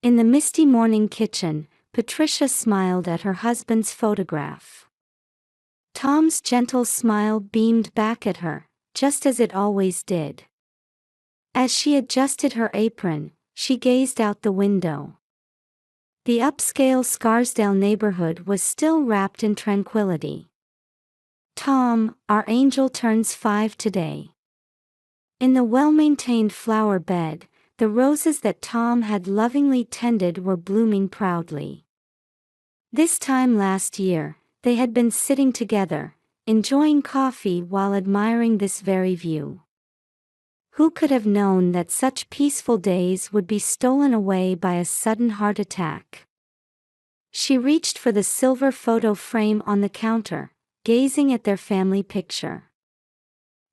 In the misty morning kitchen, Patricia smiled at her husband's photograph. Tom's gentle smile beamed back at her, just as it always did. As she adjusted her apron, she gazed out the window. The upscale Scarsdale neighborhood was still wrapped in tranquility. Tom, our angel, turns 5 today. In the well-maintained flower bed, the roses that Tom had lovingly tended were blooming proudly. This time last year, they had been sitting together, enjoying coffee while admiring this very view. Who could have known that such peaceful days would be stolen away by a sudden heart attack? She reached for the silver photo frame on the counter, gazing at their family picture.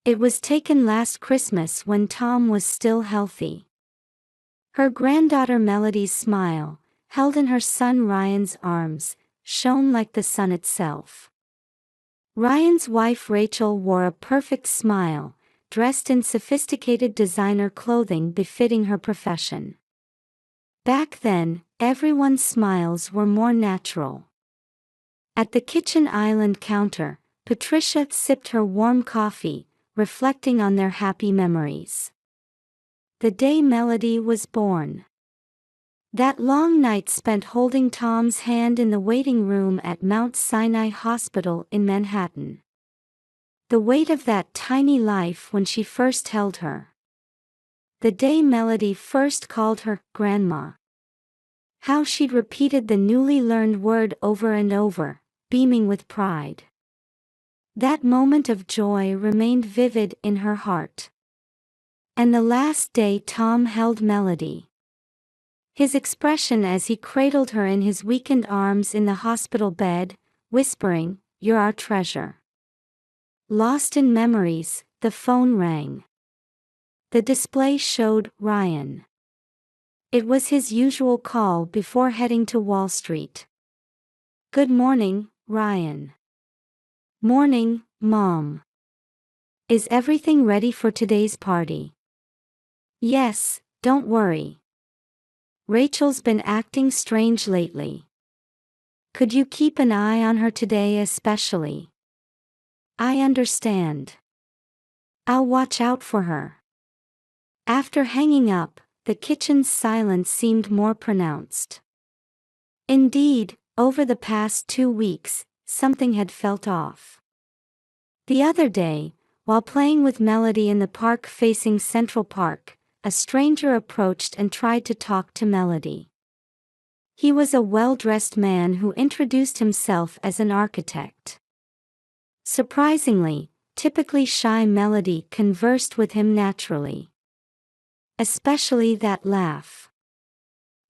It was taken last Christmas when Tom was still healthy. Her granddaughter Melody's smile, held in her son Ryan's arms, shone like the sun itself. Ryan's wife Rachel wore a perfect smile, dressed in sophisticated designer clothing befitting her profession. Back then, everyone's smiles were more natural. At the kitchen island counter, Patricia sipped her warm coffee, reflecting on their happy memories. The day Melody was born. That long night spent holding Tom's hand in the waiting room at Mount Sinai Hospital in Manhattan. The weight of that tiny life when she first held her. The day Melody first called her Grandma. How she'd repeated the newly learned word over and over, beaming with pride. That moment of joy remained vivid in her heart. And the last day Tom held Melody. His expression as he cradled her in his weakened arms in the hospital bed, whispering, "You're our treasure." Lost in memories, the phone rang. The display showed Ryan. It was his usual call before heading to Wall Street. "Good morning, Ryan." "Morning, Mom. Is everything ready for today's party?" "Yes, don't worry. Rachel's been acting strange lately. Could you keep an eye on her today especially?" "I understand. I'll watch out for her." After hanging up, the kitchen's silence seemed more pronounced. Indeed, over the past 2 weeks, something had felt off. The other day, while playing with Melody in the park facing Central Park, a stranger approached and tried to talk to Melody. He was a well-dressed man who introduced himself as an architect. Surprisingly, typically shy Melody conversed with him naturally. Especially that laugh.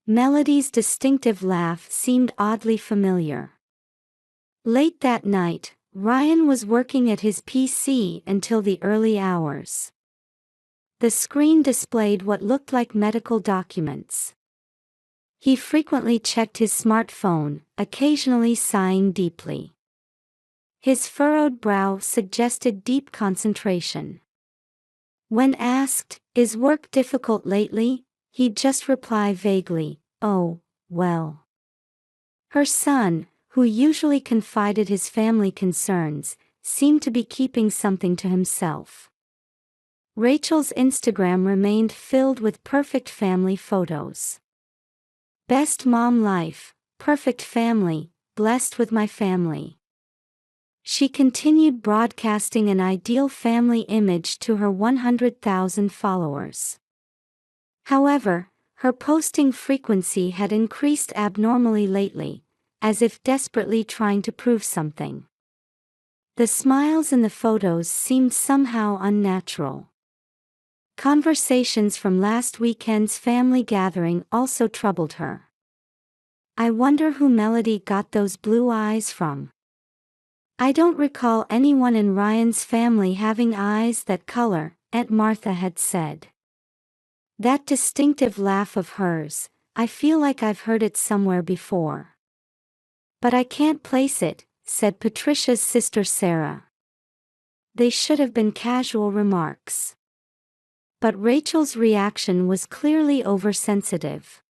Melody's distinctive laugh seemed oddly familiar. Late that night, Ryan was working at his PC until the early hours. The screen displayed what looked like medical documents. He frequently checked his smartphone, occasionally sighing deeply. His furrowed brow suggested deep concentration. When asked, "Is work difficult lately?" he'd just reply vaguely, "Oh, well." Her son, who usually confided his family concerns, seemed to be keeping something to himself. Rachel's Instagram remained filled with perfect family photos. "Best mom life, perfect family, blessed with my family." She continued broadcasting an ideal family image to her 100,000 followers. However, her posting frequency had increased abnormally lately, as if desperately trying to prove something. The smiles in the photos seemed somehow unnatural. Conversations from last weekend's family gathering also troubled her. "I wonder who Melody got those blue eyes from. I don't recall anyone in Ryan's family having eyes that color," Aunt Martha had said. "That distinctive laugh of hers, I feel like I've heard it somewhere before. But I can't place it," said Patricia's sister Sarah. They should have been casual remarks. But Rachel's reaction was clearly oversensitive.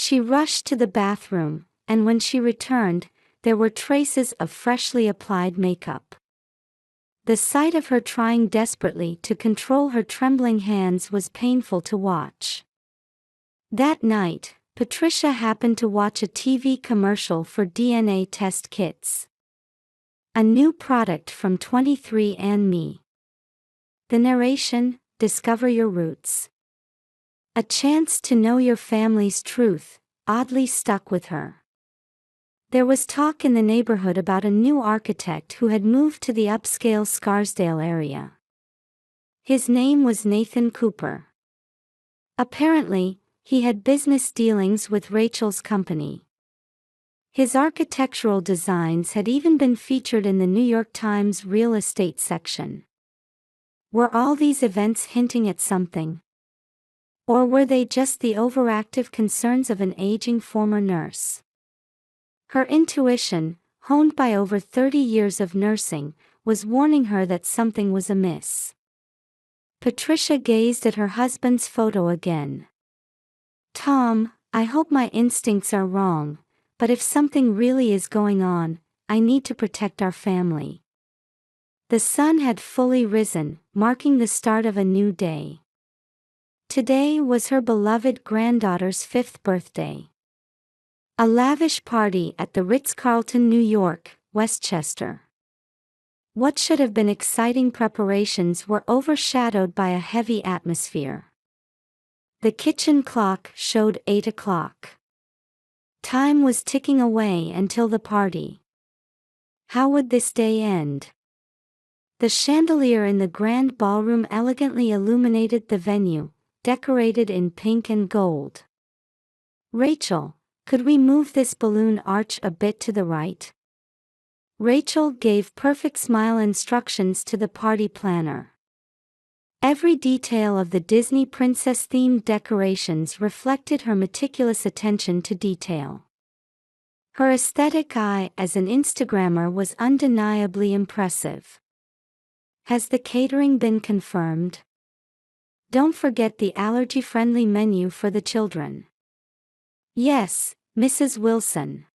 She rushed to the bathroom, and when she returned, there were traces of freshly applied makeup. The sight of her trying desperately to control her trembling hands was painful to watch. That night, Patricia happened to watch a TV commercial for DNA test kits. A new product from 23andMe. The narration, "Discover Your Roots." A chance to know your family's truth, oddly stuck with her. There was talk in the neighborhood about a new architect who had moved to the upscale Scarsdale area. His name was Nathan Cooper. Apparently, he had business dealings with Rachel's company. His architectural designs had even been featured in the New York Times real estate section. Were all these events hinting at something? Or were they just the overactive concerns of an aging former nurse? Her intuition, honed by over 30 years of nursing, was warning her that something was amiss. Patricia gazed at her husband's photo again. "Tom, I hope my instincts are wrong, but if something really is going on, I need to protect our family." The sun had fully risen, marking the start of a new day. Today was her beloved granddaughter's 5th birthday. A lavish party at the Ritz-Carlton, New York, Westchester. What should have been exciting preparations were overshadowed by a heavy atmosphere. The kitchen clock showed 8 o'clock. Time was ticking away until the party. How would this day end? The chandelier in the grand ballroom elegantly illuminated the venue, decorated in pink and gold. "Rachel, could we move this balloon arch a bit to the right?" Rachel gave perfect smile instructions to the party planner. Every detail of the Disney princess-themed decorations reflected her meticulous attention to detail. Her aesthetic eye as an Instagrammer was undeniably impressive. "Has the catering been confirmed? Don't forget the allergy-friendly menu for the children." "Yes, Mrs. Wilson.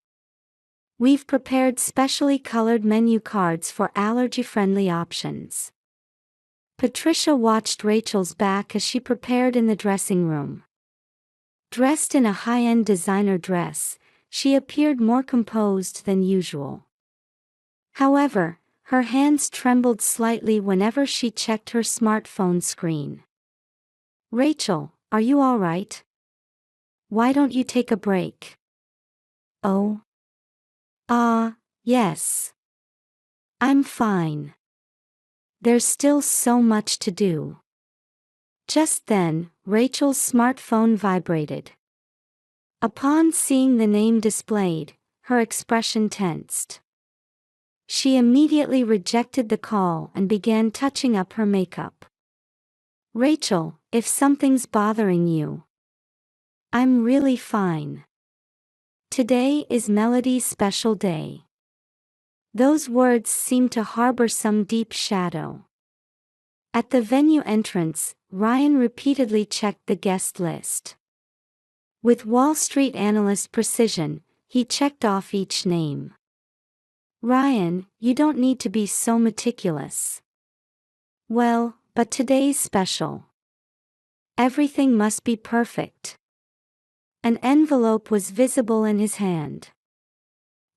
We've prepared specially colored menu cards for allergy-friendly options." Patricia watched Rachel's back as she prepared in the dressing room. Dressed in a high-end designer dress, she appeared more composed than usual. However, her hands trembled slightly whenever she checked her smartphone screen. "Rachel, are you all right? Why don't you take a break?" "Oh. Yes. I'm fine. There's still so much to do." Just then, Rachel's smartphone vibrated. Upon seeing the name displayed, her expression tensed. She immediately rejected the call and began touching up her makeup. "Rachel, if something's bothering you." "I'm really fine. Today is Melody's special day." Those words seemed to harbor some deep shadow. At the venue entrance, Ryan repeatedly checked the guest list. With Wall Street analyst precision, he checked off each name. "Ryan, you don't need to be so meticulous." "Well, but today's special. Everything must be perfect." An envelope was visible in his hand.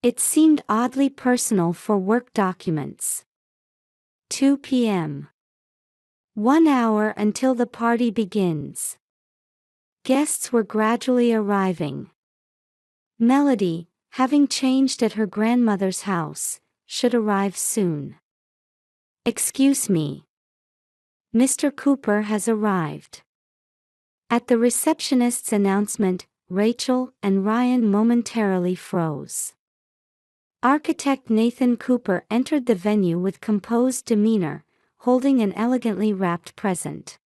It seemed oddly personal for work documents. 2 p.m. 1 hour until the party begins. Guests were gradually arriving. Melody, having changed at her grandmother's house, should arrive soon. "Excuse me. Mr. Cooper has arrived." At the receptionist's announcement, Rachel and Ryan momentarily froze. Architect Nathan Cooper entered the venue with composed demeanor, holding an elegantly wrapped present.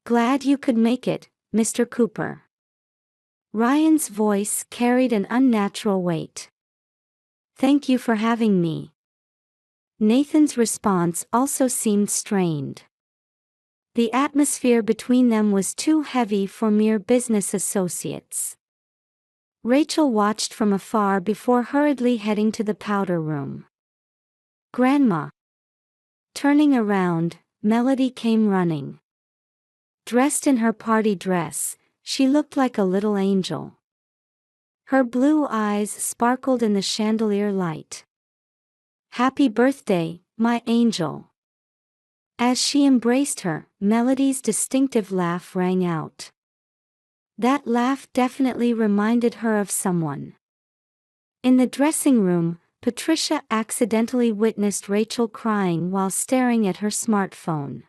"Glad you could make it, Mr. Cooper." Ryan's voice carried an unnatural weight. "Thank you for having me." Nathan's response also seemed strained. The atmosphere between them was too heavy for mere business associates. Rachel watched from afar before hurriedly heading to the powder room. Grandma. Turning around, Melody came running. Dressed in her party dress, she looked like a little angel. Her blue eyes sparkled in the chandelier light. "Happy birthday, my angel." As she embraced her, Melody's distinctive laugh rang out. That laugh definitely reminded her of someone. In the dressing room, Patricia accidentally witnessed Rachel crying while staring at her smartphone.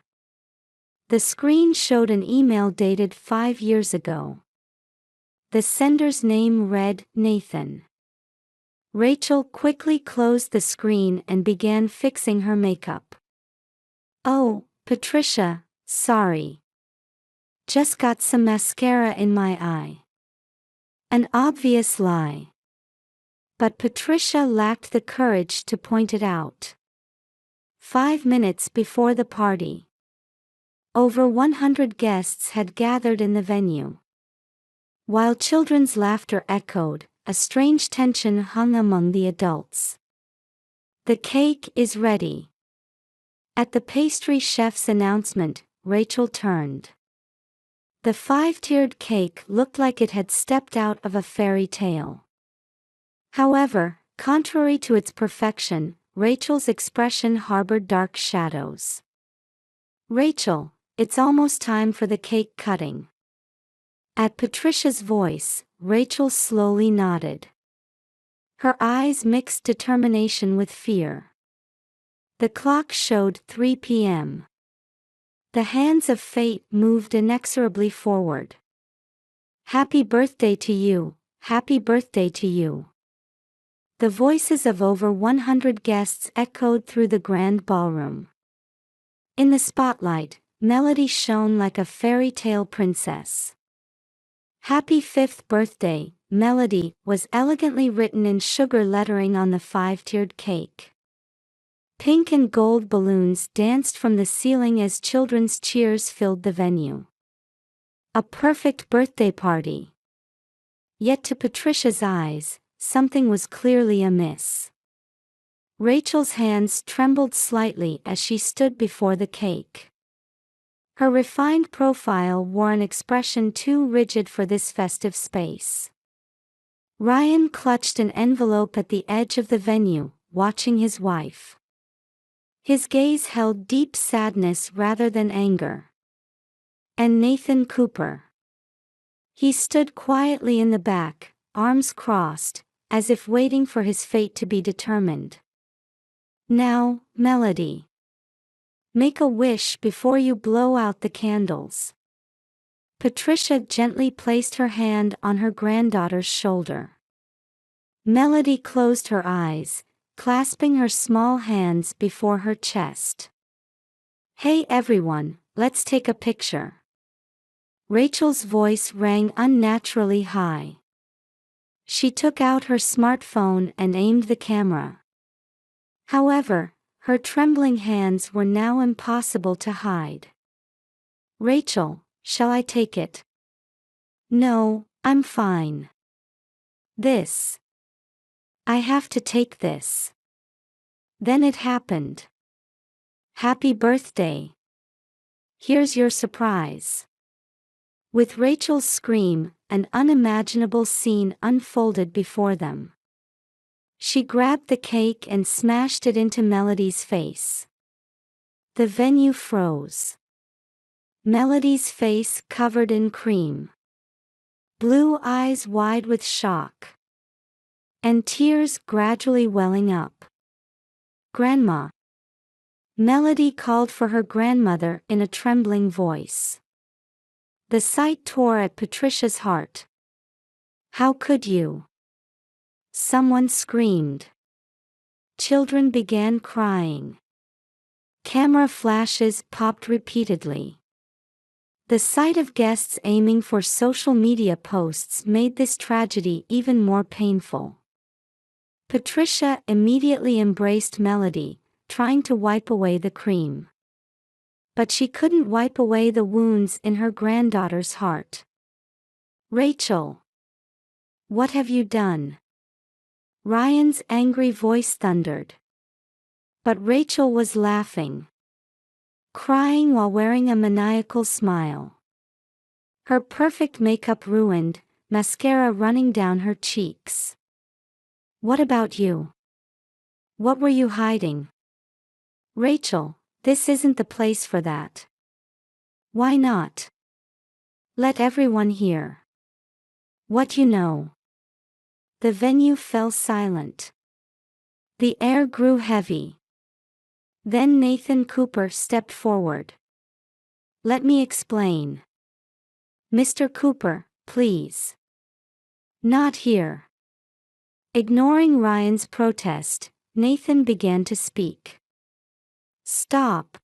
The screen showed an email dated 5 years ago. The sender's name read Nathan. Rachel quickly closed the screen and began fixing her makeup. "Oh, Patricia, sorry. Just got some mascara in my eye." An obvious lie. But Patricia lacked the courage to point it out. 5 minutes before the party, over 100 guests had gathered in the venue. While children's laughter echoed, a strange tension hung among the adults. "The cake is ready." At the pastry chef's announcement, Rachel turned. The 5-tiered cake looked like it had stepped out of a fairy tale. However, contrary to its perfection, Rachel's expression harbored dark shadows. "Rachel, it's almost time for the cake cutting." At Patricia's voice, Rachel slowly nodded. Her eyes mixed determination with fear. The clock showed 3 p.m. The hands of fate moved inexorably forward. "Happy birthday to you, happy birthday to you." The voices of over 100 guests echoed through the grand ballroom. In the spotlight, Melody shone like a fairy tale princess. "Happy 5th birthday, Melody," was elegantly written in sugar lettering on the 5-tiered cake. Pink and gold balloons danced from the ceiling as children's cheers filled the venue. A perfect birthday party. Yet to Patricia's eyes, something was clearly amiss. Rachel's hands trembled slightly as she stood before the cake. Her refined profile wore an expression too rigid for this festive space. Ryan clutched an envelope at the edge of the venue, watching his wife. His gaze held deep sadness rather than anger. And Nathan Cooper. He stood quietly in the back, arms crossed, as if waiting for his fate to be determined. "Now, Melody. Make a wish before you blow out the candles." Patricia gently placed her hand on her granddaughter's shoulder. Melody closed her eyes, clasping her small hands before her chest. "Hey everyone, let's take a picture." Rachel's voice rang unnaturally high. She took out her smartphone and aimed the camera. However, her trembling hands were now impossible to hide. "Rachel, shall I take it?" "No, I'm fine." "This. I have to take this." Then it happened. "Happy birthday. Here's your surprise." With Rachel's scream, an unimaginable scene unfolded before them. She grabbed the cake and smashed it into Melody's face. The venue froze. Melody's face covered in cream. Blue eyes wide with shock. And tears gradually welling up. "Grandma." Melody called for her grandmother in a trembling voice. The sight tore at Patricia's heart. "How could you?" Someone screamed. Children began crying. Camera flashes popped repeatedly. The sight of guests aiming for social media posts made this tragedy even more painful. Patricia immediately embraced Melody, trying to wipe away the cream. But she couldn't wipe away the wounds in her granddaughter's heart. "Rachel." What have you done? Ryan's angry voice thundered. But Rachel was laughing, crying while wearing a maniacal smile. Her perfect makeup ruined, mascara running down her cheeks. What about you? What were you hiding? Rachel, this isn't the place for that. Why not? Let everyone hear what you know. The venue fell silent. The air grew heavy. Then Nathan Cooper stepped forward. Let me explain. Mr. Cooper, please. Not here. Ignoring Ryan's protest, Nathan began to speak. Stop.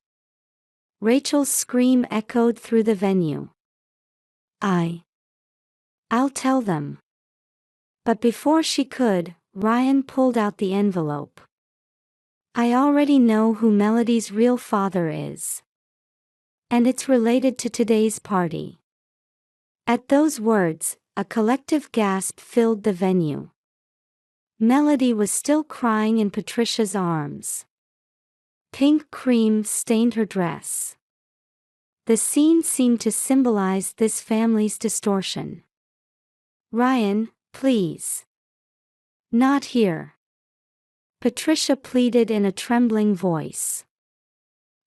Rachel's scream echoed through the venue. I'll tell them. But before she could, Ryan pulled out the envelope. I already know who Melody's real father is. And it's related to today's party. At those words, a collective gasp filled the venue. Melody was still crying in Patricia's arms. Pink cream stained her dress. The scene seemed to symbolize this family's distortion. Ryan, please. Not here. Patricia pleaded in a trembling voice.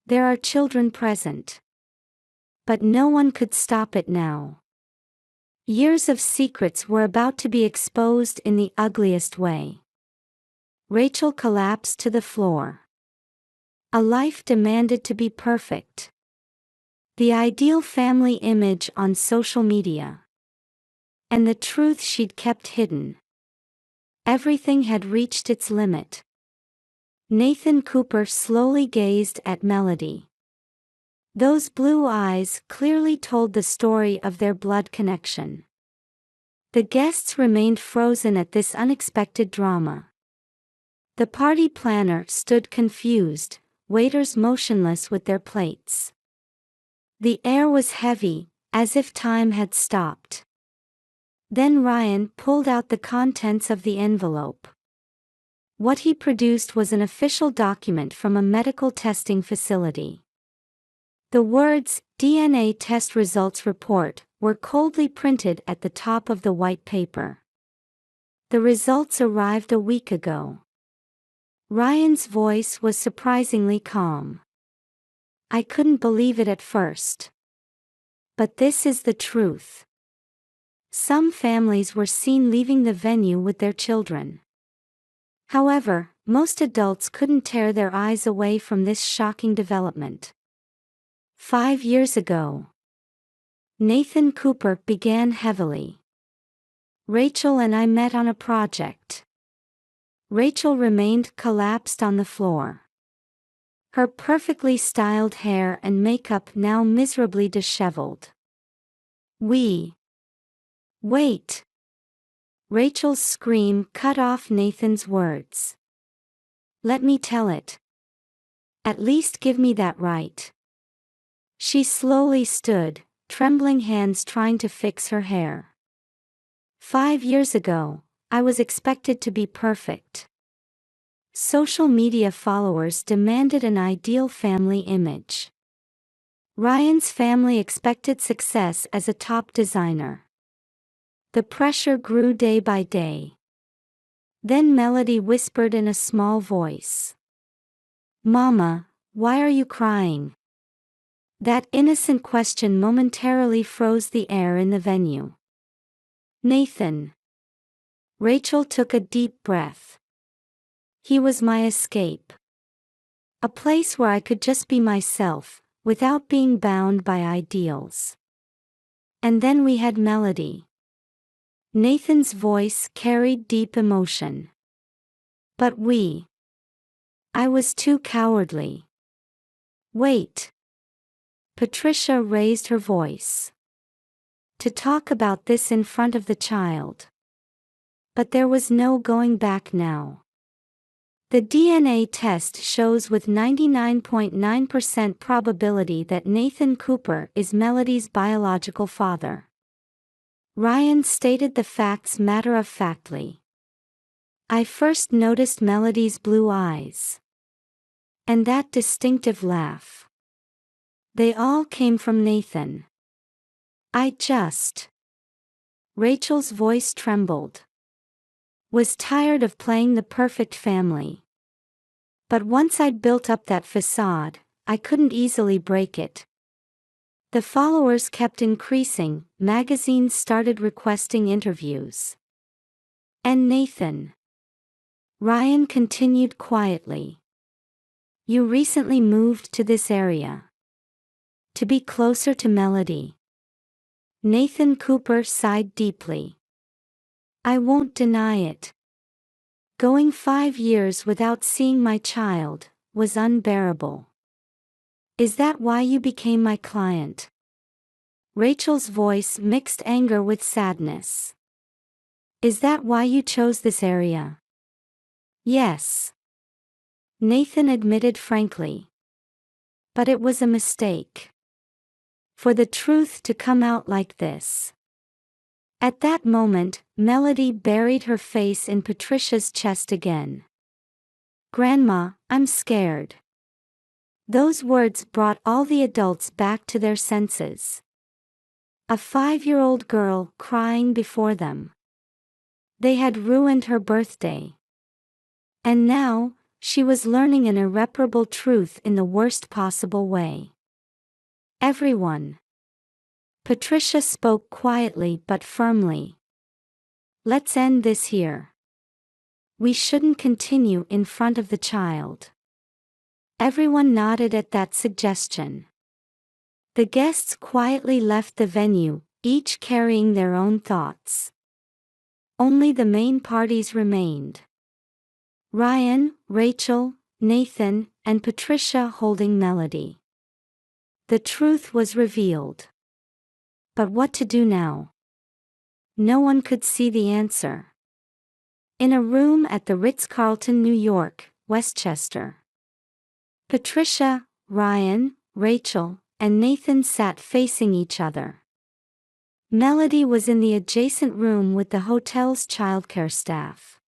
There are children present. But no one could stop it now. Years of secrets were about to be exposed in the ugliest way. Rachel collapsed to the floor. A life demanded to be perfect. The ideal family image on social media. And the truth she'd kept hidden. Everything had reached its limit. Nathan Cooper slowly gazed at Melody. Those blue eyes clearly told the story of their blood connection. The guests remained frozen at this unexpected drama. The party planner stood confused, waiters motionless with their plates. The air was heavy, as if time had stopped. Then Ryan pulled out the contents of the envelope. What he produced was an official document from a medical testing facility. The words, DNA test results report, were coldly printed at the top of the white paper. The results arrived a week ago. Ryan's voice was surprisingly calm. I couldn't believe it at first. But this is the truth. Some families were seen leaving the venue with their children. However, most adults couldn't tear their eyes away from this shocking development. 5 years ago, Nathan Cooper began heavily. Rachel and I met on a project. Rachel remained collapsed on the floor. Her perfectly styled hair and makeup now miserably disheveled. Wait! Rachel's scream cut off Nathan's words. Let me tell it. At least give me that right. She slowly stood, trembling hands trying to fix her hair. 5 years ago, I was expected to be perfect. Social media followers demanded an ideal family image. Ryan's family expected success as a top designer. The pressure grew day by day. Then Melody whispered in a small voice. Mama, why are you crying? That innocent question momentarily froze the air in the venue. Nathan. Rachel took a deep breath. He was my escape. A place where I could just be myself, without being bound by ideals. And then we had Melody. Nathan's voice carried deep emotion. But I was too cowardly. Wait. Patricia raised her voice. To talk about this in front of the child. But there was no going back now. The DNA test shows with 99.9% probability that Nathan Cooper is Melody's biological father. Ryan stated the facts matter-of-factly. I first noticed Melody's blue eyes. And that distinctive laugh. They all came from Nathan. Rachel's voice trembled. Was tired of playing the perfect family. But once I'd built up that facade, I couldn't easily break it. The followers kept increasing, magazines started requesting interviews. And Nathan. Ryan continued quietly. You recently moved to this area. To be closer to Melody. Nathan Cooper sighed deeply. I won't deny it. Going 5 years without seeing my child was unbearable. Is that why you became my client? Rachel's voice mixed anger with sadness. Is that why you chose this area? Yes. Nathan admitted frankly. But it was a mistake. For the truth to come out like this. At that moment, Melody buried her face in Patricia's chest again. Grandma, I'm scared. Those words brought all the adults back to their senses. A 5-year-old girl crying before them. They had ruined her birthday. And now, she was learning an irreparable truth in the worst possible way. Everyone. Patricia spoke quietly but firmly. Let's end this here. We shouldn't continue in front of the child. Everyone nodded at that suggestion. The guests quietly left the venue, each carrying their own thoughts. Only the main parties remained. Ryan, Rachel, Nathan, and Patricia holding Melody. The truth was revealed. But what to do now? No one could see the answer. In a room at the Ritz-Carlton, New York, Westchester. Patricia, Ryan, Rachel, and Nathan sat facing each other. Melody was in the adjacent room with the hotel's childcare staff.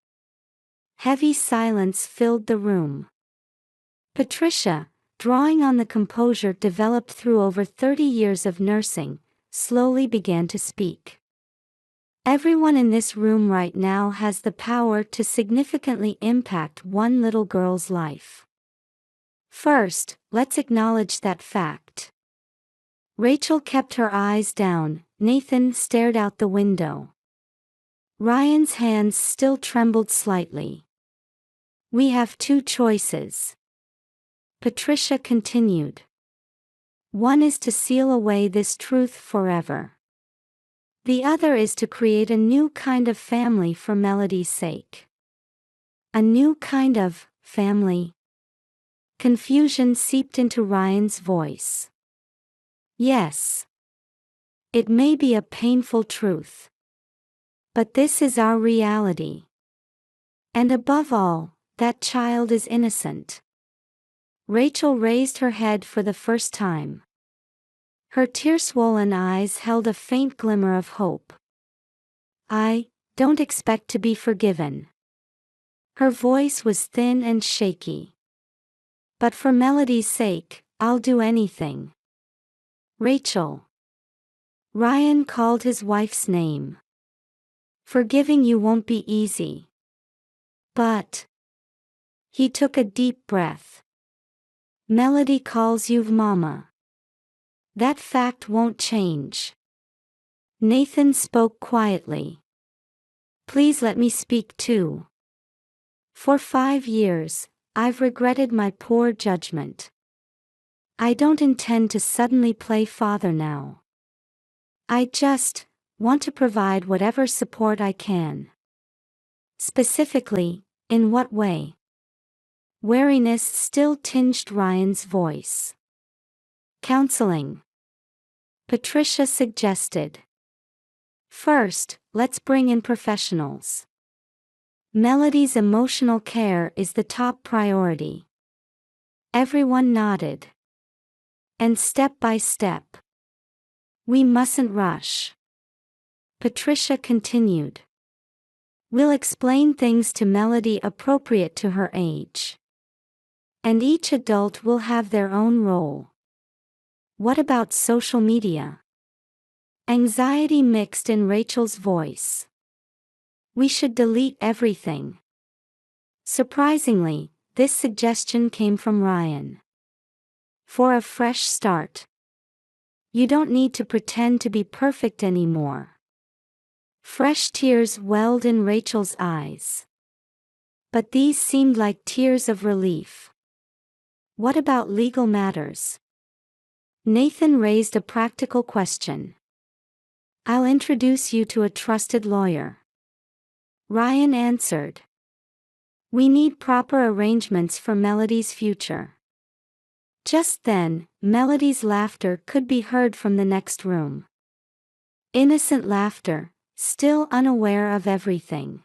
Heavy silence filled the room. Patricia, drawing on the composure developed through over 30 years of nursing, slowly began to speak. Everyone in this room right now has the power to significantly impact one little girl's life. First, let's acknowledge that fact. Rachel kept her eyes down, Nathan stared out the window. Ryan's hands still trembled slightly. We have 2 choices. Patricia continued. One is to seal away this truth forever. The other is to create a new kind of family for Melody's sake. A new kind of family. Confusion seeped into Ryan's voice. Yes. It may be a painful truth. But this is our reality. And above all, that child is innocent. Rachel raised her head for the first time. Her tear-swollen eyes held a faint glimmer of hope. I don't expect to be forgiven. Her voice was thin and shaky. But for Melody's sake, I'll do anything. Rachel. Ryan called his wife's name. Forgiving you won't be easy. But. He took a deep breath. Melody calls you Mama. That fact won't change. Nathan spoke quietly. Please let me speak too. For 5 years, I've regretted my poor judgment. I don't intend to suddenly play father now. I just want to provide whatever support I can. Specifically, in what way? Wariness still tinged Ryan's voice. Counseling. Patricia suggested. First, let's bring in professionals. Melody's emotional care is the top priority. Everyone nodded. And step by step. We mustn't rush. Patricia continued. We'll explain things to Melody appropriate to her age. And each adult will have their own role. What about social media? Anxiety mixed in Rachel's voice. We should delete everything. Surprisingly, this suggestion came from Ryan. For a fresh start. You don't need to pretend to be perfect anymore. Fresh tears welled in Rachel's eyes. But these seemed like tears of relief. What about legal matters? Nathan raised a practical question. I'll introduce you to a trusted lawyer. Ryan answered. We need proper arrangements for Melody's future. Just then, Melody's laughter could be heard from the next room. Innocent laughter, still unaware of everything.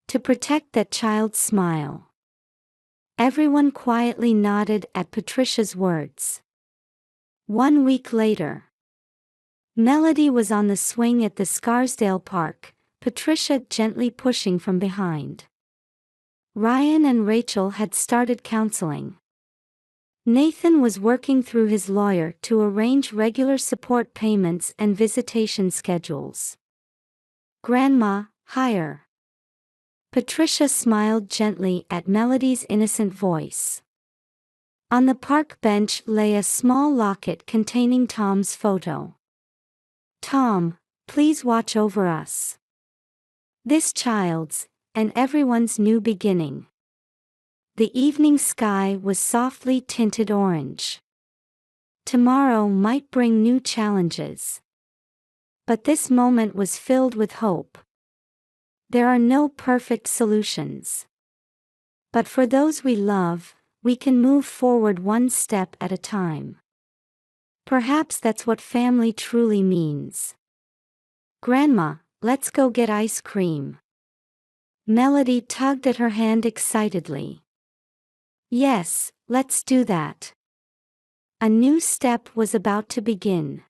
To protect that child's smile. Everyone quietly nodded at Patricia's words. 1 week later. Melody was on the swing at the Scarsdale Park, Patricia gently pushing from behind. Ryan and Rachel had started counseling. Nathan was working through his lawyer to arrange regular support payments and visitation schedules. Grandma, higher. Patricia smiled gently at Melody's innocent voice. On the park bench lay a small locket containing Tom's photo. Tom, please watch over us. This child's, and everyone's new beginning. The evening sky was softly tinted orange. Tomorrow might bring new challenges. But this moment was filled with hope. There are no perfect solutions. But for those we love, we can move forward one step at a time. Perhaps that's what family truly means. Grandma, let's go get ice cream. Melody tugged at her hand excitedly. Yes, let's do that. A new step was about to begin.